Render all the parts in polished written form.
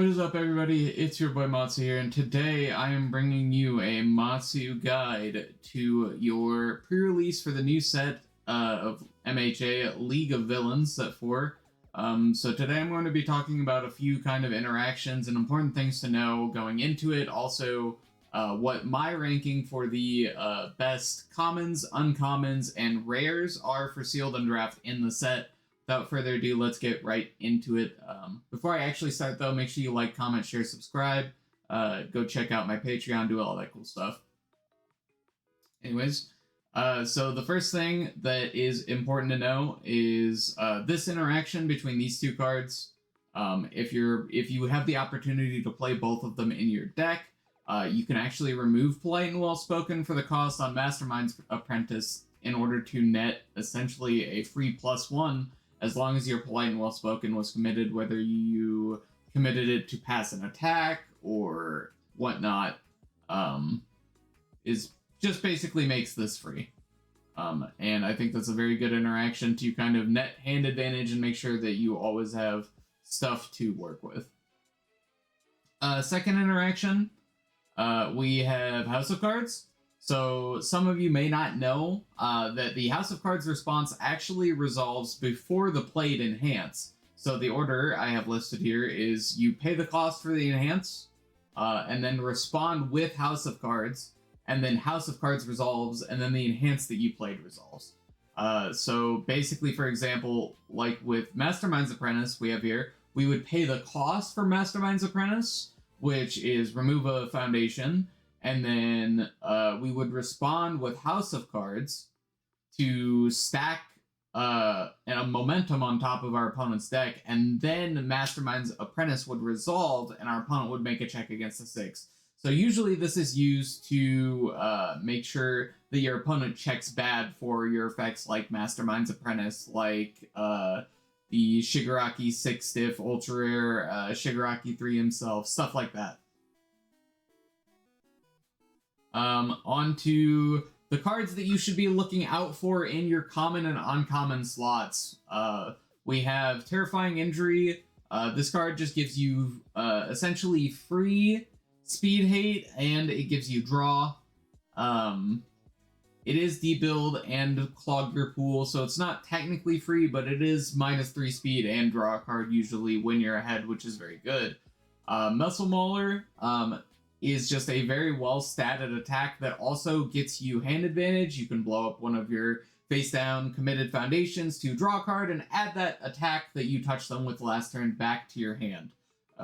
What is up, everybody? It's your boy MATSU here, and today I am bringing you a MATSU guide to your pre-release for the new set of MHA League of Villains set 4. So today I'm going to be talking about a few kind of interactions and important things to know going into it. Also, what my ranking for the best commons, uncommons, and rares are for sealed and draft in the set. Without further ado, let's get right into it. Before I actually start, though, make sure you like, comment, share, subscribe. Go check out my Patreon, do all that cool stuff. Anyways, so the first thing that is important to know is this interaction between these two cards. If you have the opportunity to play both of them in your deck, you can actually remove Polite and Well-Spoken for the cost on Mastermind's Apprentice in order to net essentially a free +1. As long as your Polite and Well-Spoken was committed, whether you committed it to pass an attack or whatnot, is just basically makes this free. And I think that's a very good interaction to kind of net hand advantage and make sure that you always have stuff to work with. Second interaction, we have House of Cards. So some of you may not know that the House of Cards response actually resolves before the played enhance. So the order I have listed here is you pay the cost for the enhance, and then respond with House of Cards, and then House of Cards resolves, and then the enhance that you played resolves. So basically, for example, like with Mastermind's Apprentice we have here, we would pay the cost for Mastermind's Apprentice, which is remove a foundation, and then we would respond with House of Cards to stack a momentum on top of our opponent's deck, and then Mastermind's Apprentice would resolve, and our opponent would make a check against a 6. So usually this is used to make sure that your opponent checks bad for your effects like Mastermind's Apprentice, like the Shigaraki 6 Stiff, Ultra Rare, Shigaraki 3 himself, stuff like that. On to the cards that you should be looking out for in your common and uncommon slots. We have Terrifying Injury. This card just gives you essentially free speed hate, and it gives you draw. It is debuild and clog your pool, so it's not technically free, but it is -3 speed and draw a card usually when you're ahead, which is very good. Muscle Mauler is just a very well-statted attack that also gets you hand advantage. You can blow up one of your face-down committed foundations to draw a card and add that attack that you touched them with last turn back to your hand,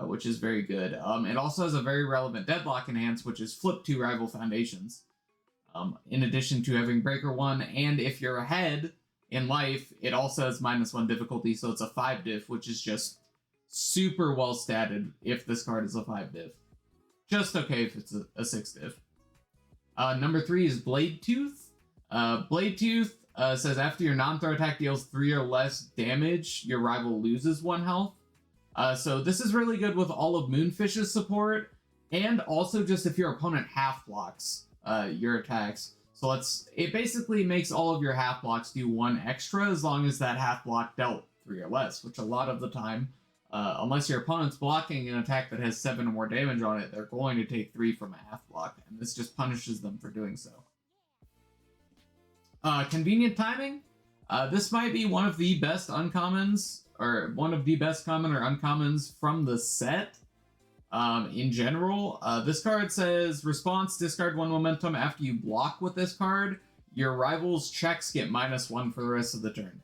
which is very good. It also has a very relevant deadlock enhance, which is flip 2 rival foundations. In addition to having Breaker 1, and if you're ahead in life, it also has -1 difficulty, so it's a 5 diff, which is just super well-statted if this card is a 5 diff. Just okay if it's a 6 diff. Number 3 is Blade Tooth. Blade Tooth says after your non-throw attack deals 3 or less damage, your rival loses 1 health. So this is really good with all of Moonfish's support, and also just if your opponent half blocks your attacks. So it basically makes all of your half blocks do 1 extra as long as that half block dealt 3 or less, which a lot of the time, unless your opponent's blocking an attack that has 7 or more damage on it, they're going to take 3 from a half block, and this just punishes them for doing so. Convenient Timing. This might be one of the best uncommons, or one of the best common or uncommons from the set. In general, this card says, response, discard 1 momentum. After you block with this card, your rival's checks get -1 for the rest of the turn.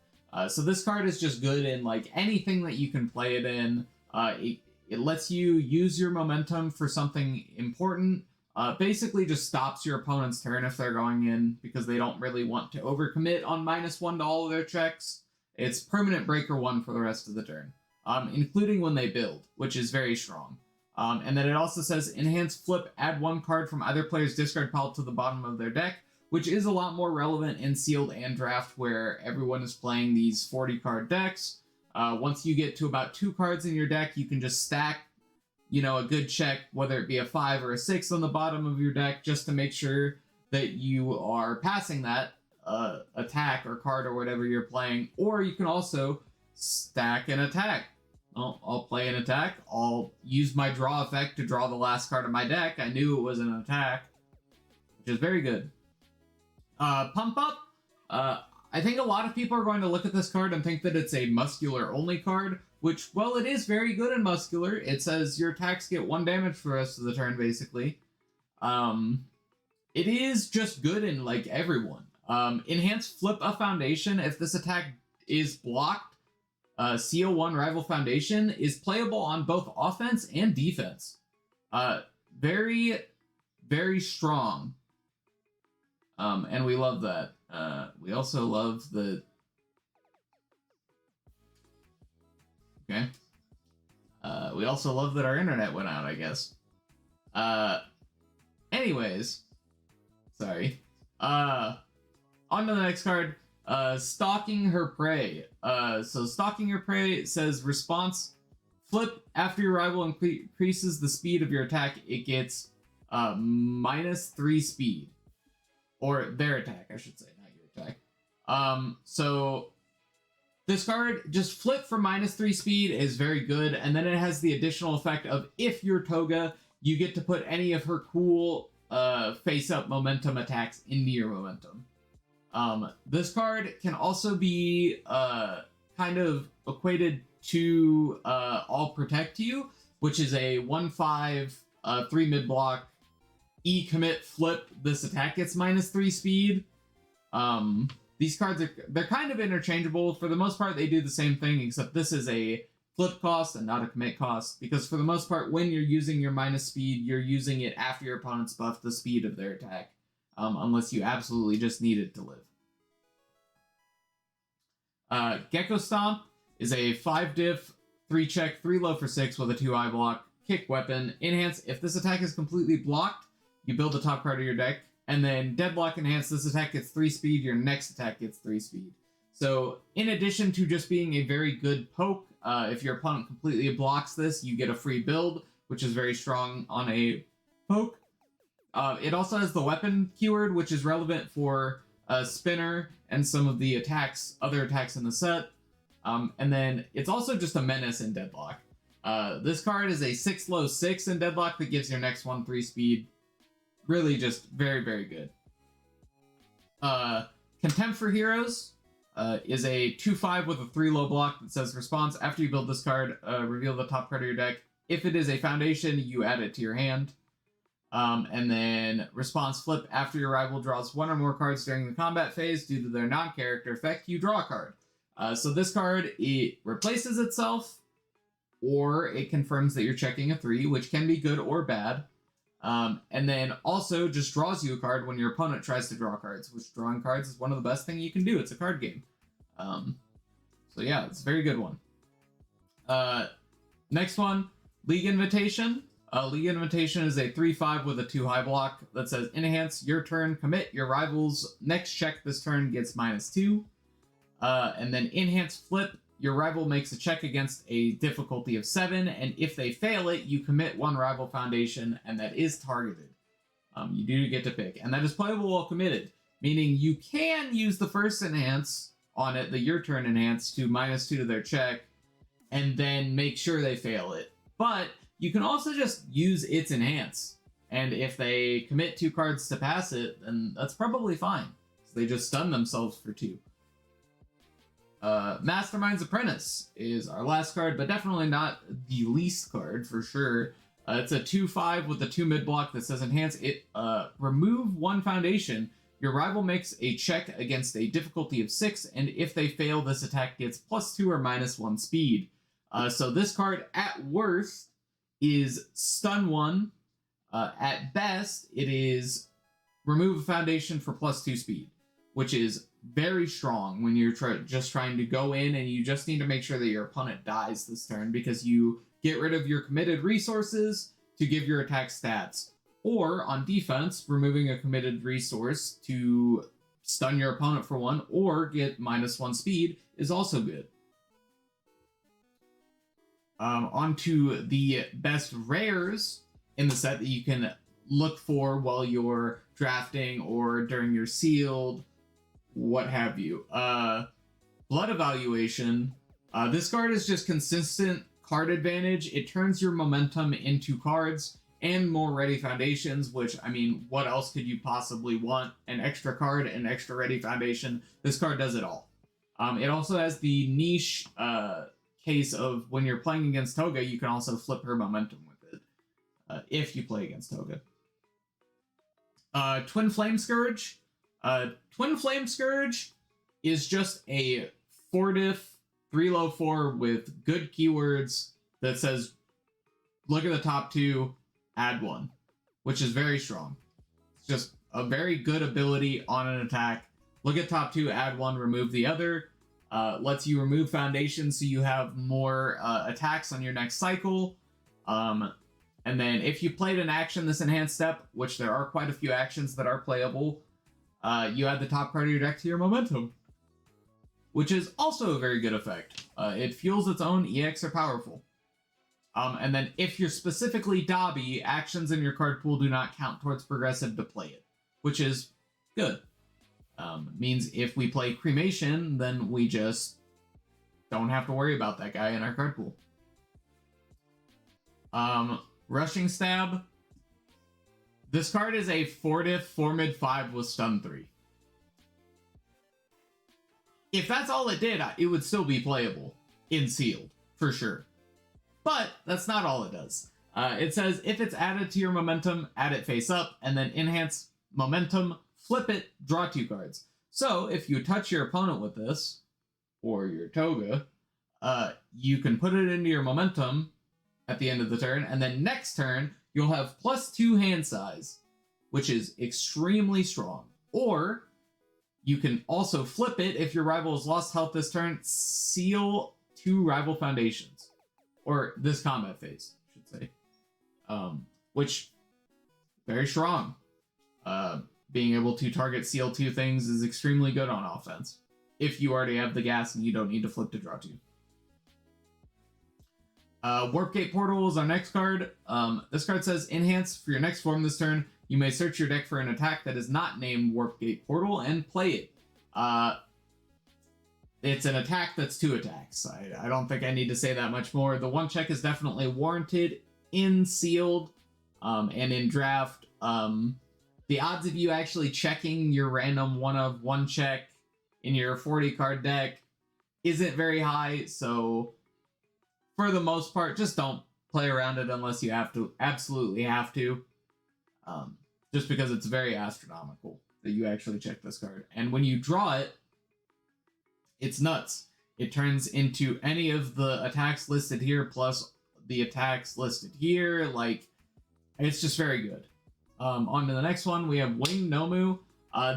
So this card is just good in like anything that you can play it in. It lets you use your momentum for something important. Basically just stops your opponent's turn if they're going in because they don't really want to overcommit on -1 to all of their checks. It's permanent Breaker 1 for the rest of the turn, including when they build, which is very strong. And then it also says enhance flip, add 1 card from either player's discard pile to the bottom of their deck, which is a lot more relevant in sealed and draft where everyone is playing these 40-card decks. Once you get to about 2 cards in your deck, you can just stack, a good check, whether it be a 5 or a 6 on the bottom of your deck, just to make sure that you are passing that attack or card or whatever you're playing. Or you can also stack an attack. I'll play an attack. I'll use my draw effect to draw the last card of my deck. I knew it was an attack, which is very good. Pump Up. I think a lot of people are going to look at this card and think that it's a muscular only card, which, well, it is very good in muscular. It says your attacks get 1 damage for the rest of the turn, basically. It is just good in, like, everyone. Enhance Flip a Foundation. If this attack is blocked, CO1 Rival Foundation is playable on both offense and defense. Very, very strong. And we love that. We also love the... Okay. We also love that our internet went out, I guess. Anyways. Sorry. On to the next card. Stalking Her Prey. So Stalking Her Prey says response. Flip after your rival increases the speed of your attack, it gets -3 speed. Or their attack, I should say, not your attack. So this card, just flip for -3 speed is very good, and then it has the additional effect of if you're Toga, you get to put any of her cool face-up momentum attacks into your momentum. This card can also be kind of equated to All Protect You, which is a 1/5 3 mid block commit flip. This attack gets -3 speed. These cards they're kind of interchangeable. For the most part, they do the same thing, except this is a flip cost and not a commit cost, because for the most part, when you're using your minus speed, you're using it after your opponent's buffed the speed of their attack, unless you absolutely just need it to live. Gecko Stomp is a 5 diff, 3 check, 3 low for 6 with a 2 eye block, kick weapon. Enhance, if this attack is completely blocked, you build the top card of your deck. And then Deadlock Enhance, this attack gets 3 speed, your next attack gets 3 speed. So in addition to just being a very good poke, if your opponent completely blocks this, you get a free build, which is very strong on a poke. It also has the weapon keyword, which is relevant for Spinner and some of the other attacks in the set. And then it's also just a menace in Deadlock. This card is a 6 low 6 in Deadlock that gives your next one 3 speed. Really just very, very good. Contempt for Heroes is a 2/5 with a 3 low block that says response. After you build this card, reveal the top card of your deck. If it is a foundation, you add it to your hand. And then response flip. After your rival draws 1 or more cards during the combat phase due to their non-character effect, you draw a card. So this card, it replaces itself, or it confirms that you're checking a 3, which can be good or bad. And then also just draws you a card when your opponent tries to draw cards, which drawing cards is one of the best things you can do. It's a card game. So yeah, it's a very good one. Next one, League Invitation. League Invitation is a 3/5 with a 2 high block that says enhance your turn, commit your rival's next check this turn gets -2. And then enhance flip. Your rival makes a check against a difficulty of 7, and if they fail it, you commit 1 rival foundation, and that is targeted. You do get to pick, and that is playable while committed, meaning you can use the first enhance on it, the your turn enhance, to -2 to their check, and then make sure they fail it. But you can also just use its enhance, and if they commit 2 cards to pass it, then that's probably fine. So they just stun themselves for 2. Mastermind's Apprentice is our last card, but definitely not the least card, for sure. It's a 2/5 with a 2 mid block that says enhance it. Remove 1 foundation. Your rival makes a check against a difficulty of 6, and if they fail, this attack gets +2 or -1 speed. So this card, at worst, is stun 1. At best, it is remove a foundation for +2 speed, which is very strong when you're just trying to go in and you just need to make sure that your opponent dies this turn, because you get rid of your committed resources to give your attack stats. Or on defense, removing a committed resource to stun your opponent for 1 or get -1 speed is also good. On to the best rares in the set that you can look for while you're drafting or during your sealed, what have you. Blood Evaluation. This card is just consistent card advantage. It turns your momentum into cards and more ready foundations, which, I mean, what else could you possibly want? An extra card, an extra ready foundation. This card does it all. It also has the niche case of when you're playing against Toga, you can also flip her momentum with it if you play against Toga. Twin Flame Scourge. Twin Flame Scourge is just a 4-diff 3-low-4 with good keywords that says, look at the top two, add one, which is very strong. It's just a very good ability on an attack. Look at top two, add one, remove the other. Lets you remove foundations so you have more attacks on your next cycle. And then if you played an action this enhanced step, which there are quite a few actions that are playable, you add the top card of your deck to your momentum, which is also a very good effect. It fuels its own. EX are powerful. And then if you're specifically Dobby, actions in your card pool do not count towards progressive to play it, which is good. Means if we play Cremation, then we just don't have to worry about that guy in our card pool. Rushing Stab. This card is a 4-diff 4-mid-5 with stun 3. If that's all it did, it would still be playable in sealed, for sure. But that's not all it does. It says, if it's added to your momentum, add it face up, and then enhance momentum, flip it, draw 2 cards. So if you touch your opponent with this, or your Toga, you can put it into your momentum at the end of the turn, and then next turn, you'll have +2 hand size, which is extremely strong. Or you can also flip it if your rival has lost health this turn, seal 2 rival foundations. Or this combat phase, I should say. Which, very strong. Being able to target seal 2 things is extremely good on offense. If you already have the gas and you don't need to flip to draw 2. Warp Gate Portal is our next card. This card says, enhance for your next form this turn. You may search your deck for an attack that is not named Warp Gate Portal and play it. It's an attack that's 2 attacks. I don't think I need to say that much more. The 1 check is definitely warranted in sealed and in draft. The odds of you actually checking your random 1 of 1 check in your 40 card deck isn't very high, so for the most part, just don't play around it unless you have to, absolutely have to. Just because it's very astronomical that you actually check this card. And when you draw it, it's nuts. It turns into any of the attacks listed here plus the attacks listed here. Like, it's just very good. On to the next one, we have Winged Nomu.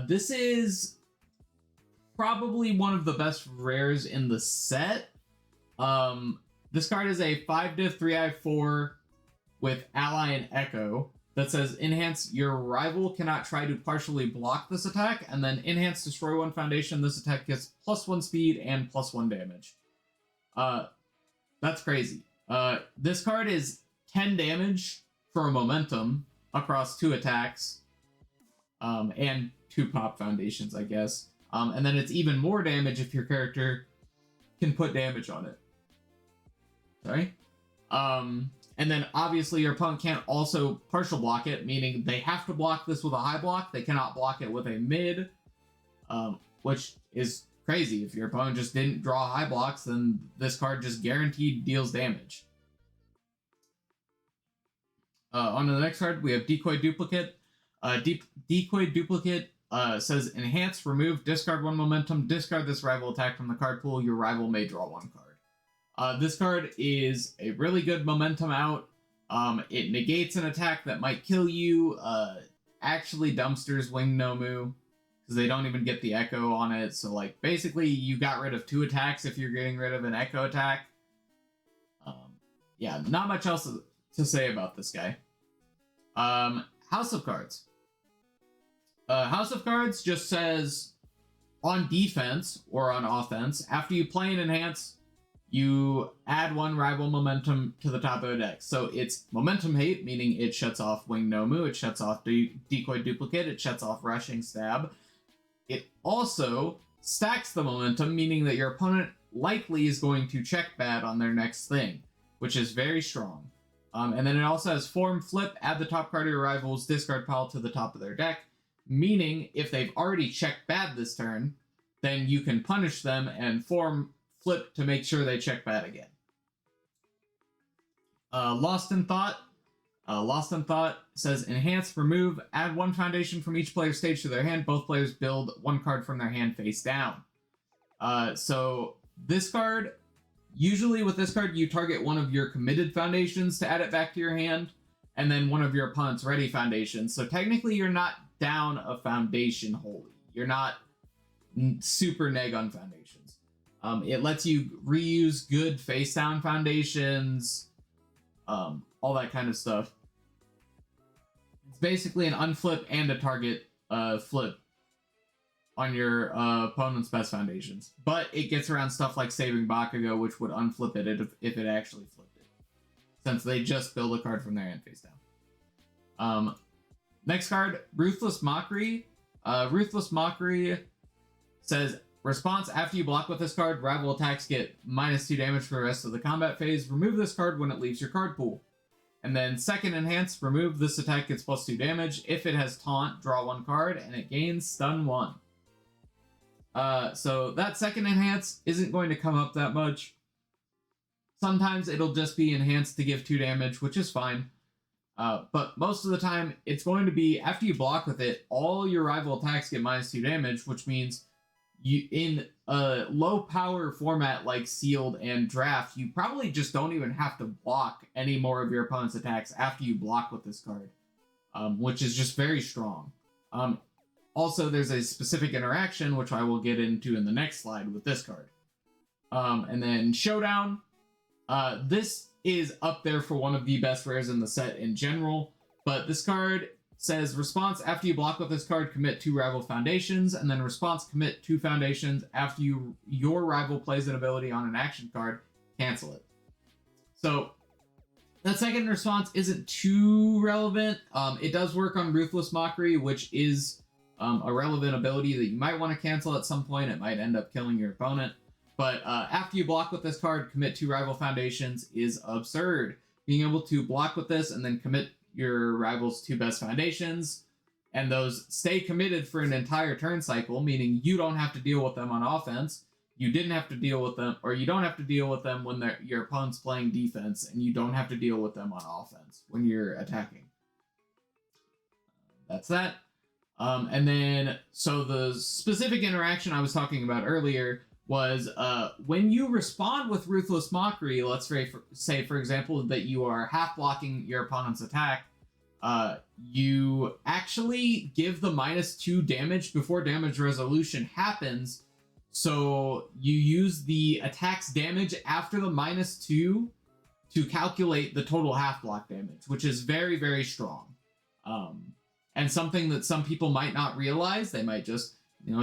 This is probably one of the best rares in the set. This card is a 5-diff 3i4 with Ally and Echo that says, enhance your rival cannot try to partially block this attack, and then enhance destroy 1 foundation. This attack gets +1 speed and +1 damage. That's crazy. This card is 10 damage for a momentum across 2 attacks, and 2 pop foundations, I guess. And then it's even more damage if your character can put damage on it. Sorry. And then obviously your opponent can't also partial block it, meaning they have to block this with a high block. They cannot block it with a mid, which is crazy. If your opponent just didn't draw high blocks, then this card just guaranteed deals damage. On to the next card, we have Decoy Duplicate. Decoy Duplicate says, enhance, remove, discard 1 momentum, discard this rival attack from the card pool. Your rival may draw 1 card. This card is a really good momentum out. It negates an attack that might kill you. Actually dumpsters Winged Nomu, because they don't even get the Echo on it. So, like, basically, you got rid of 2 attacks if you're getting rid of an Echo attack. Yeah, not much else to say about this guy. House of Cards. House of Cards just says, on defense or on offense, after you play an enhance, you add 1 rival momentum to the top of the deck. So it's momentum hate, meaning it shuts off Winged Nomu, it shuts off Decoy Duplicate, it shuts off Rushing Stab. It also stacks the momentum, meaning that your opponent likely is going to check bad on their next thing. which is very strong. And then it also has form, flip, add the top card of your rival's discard pile to the top of their deck, meaning if they've already checked bad this turn, then you can punish them and form, flip to make sure they check bad again. Lost in Thought. Lost in Thought says enhance, remove, add 1 foundation from each player's stage to their hand. Both players build 1 card from their hand face down. So this card, usually with this card, you target one of your committed foundations to add it back to your hand, and then one of your opponent's ready foundations. So technically you're not down a foundation wholly. You're not super neg on foundations. It lets you reuse good face down foundations, all that kind of stuff. It's basically an unflip and a target flip on your opponent's best foundations. But it gets around stuff like Saving Bakugo, which would unflip it if it actually flipped it, since they just build a card from their hand face down. Next card, Ruthless Mockery. Ruthless Mockery says, response, after you block with this card, rival attacks get -2 damage for the rest of the combat phase. Remove this card when it leaves your card pool. And then second enhance, remove this attack gets +2 damage. If it has taunt, draw 1 card, and it gains stun 1. So that second enhance isn't going to come up that much. Sometimes it'll just be enhanced to give 2 damage, which is fine. But most of the time, it's going to be, after you block with it, all your rival attacks get -2 damage, which means you, in a low power format like Sealed and Draft, you probably just don't even have to block any more of your opponent's attacks after you block with this card, which is just very strong. Also, there's a specific interaction, which I will get into in the next slide with this card. And then Showdown. This is up there for one of the best rares in the set in general, but this card says response, after you block with this card, commit 2 rival foundations, and then response, commit 2 foundations. After your rival plays an ability on an action card, cancel it. So that second response isn't too relevant. It does work on Ruthless Mockery, which is a relevant ability that you might want to cancel at some point. It might end up killing your opponent. But after you block with this card, commit 2 rival foundations is absurd. Being able to block with this and then commit your rival's 2 best foundations, and those stay committed for an entire turn cycle, meaning you don't have to deal with them on offense. You didn't have to deal with them, or you don't have to deal with them when your opponent's playing defense, and you don't have to deal with them on offense when you're attacking. That's that. And then, so the specific interaction I was talking about earlier was when you respond with Ruthless Mockery, let's say, for example, that you are half blocking your opponent's attack, you actually give the -2 damage before damage resolution happens, so you use the attack's damage after the -2 to calculate the total half block damage, which is very, very strong. And something that some people might not realize. They might just,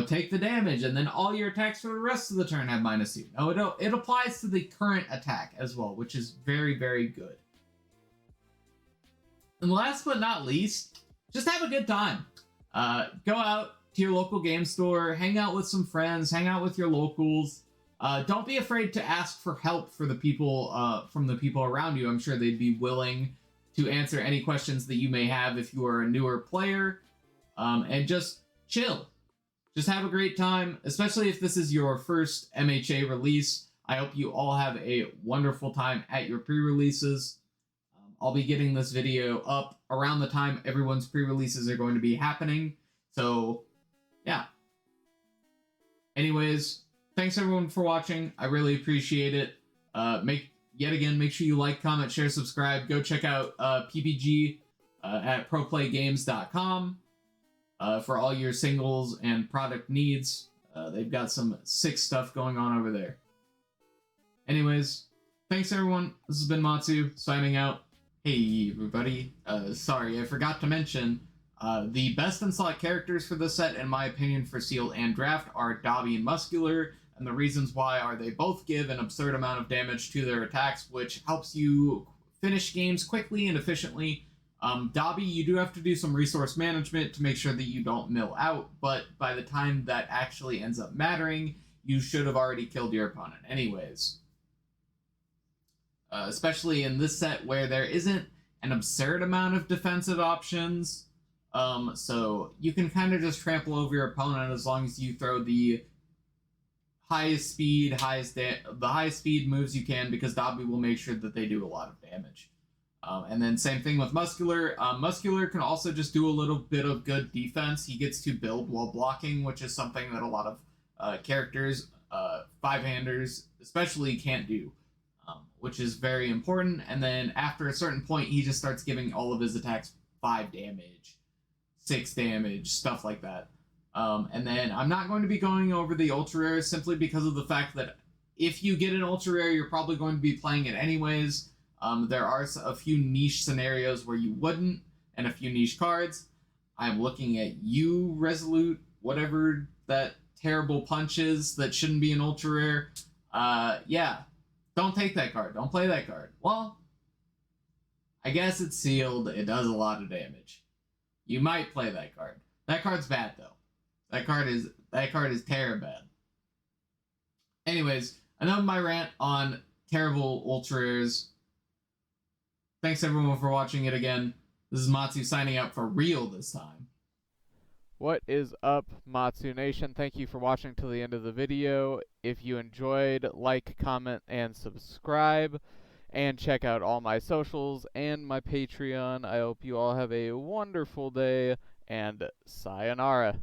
take the damage, and then all your attacks for the rest of the turn have -2. No, it applies to the current attack as well, which is very, very good. And last but not least, just have a good time. Go out to your local game store, hang out with some friends, hang out with your locals. Don't be afraid to ask for help for the people from the people around you. I'm sure they'd be willing to answer any questions that you may have if you are a newer player. And just chill. Just have a great time, especially if this is your first MHA release. I hope you all have a wonderful time at your pre-releases. I'll be getting this video up around the time everyone's pre-releases are going to be happening. So, yeah. Anyways, thanks everyone for watching. I really appreciate it. Make sure you like, comment, share, subscribe. Go check out PPG at proplaygames.com. For all your singles and product needs. They've got some sick stuff going on over there. Anyways, thanks everyone. This has been Matsu, signing out. Hey everybody. Sorry, I forgot to mention, the best in slot characters for this set, in my opinion, for Sealed and Draft are Dobby and Muscular, and the reasons why are they both give an absurd amount of damage to their attacks, which helps you finish games quickly and efficiently. Dobby, you do have to do some resource management to make sure that you don't mill out, but by the time that actually ends up mattering, you should have already killed your opponent anyways. especially in this set where there isn't an absurd amount of defensive options. So you can kind of just trample over your opponent as long as you throw the highest speed, the highest speed moves you can, because Dobby will make sure that they do a lot of damage. And then same thing with Muscular. Muscular can also just do a little bit of good defense. He gets to build while blocking, which is something that a lot of characters, five-handers especially, can't do, which is very important. And then after a certain point, he just starts giving all of his attacks 5 damage, 6 damage, stuff like that. And then I'm not going to be going over the ultra rares simply because of the fact that if you get an ultra rare, you're probably going to be playing it anyways. There are a few niche scenarios where you wouldn't, and a few niche cards. I'm looking at you, Resolute, whatever that terrible punch is that shouldn't be an ultra rare. Yeah, don't take that card. Don't play that card. Well, I guess it's sealed. It does a lot of damage. You might play that card. That card's bad though. That card is terrible bad. Anyways, enough of my rant on terrible ultra rares. Thanks everyone for watching it again. This is Matsu signing out for real this time. What is up, Matsu Nation? Thank you for watching till the end of the video. If you enjoyed, like, comment, and subscribe. And check out all my socials and my Patreon. I hope you all have a wonderful day, and sayonara.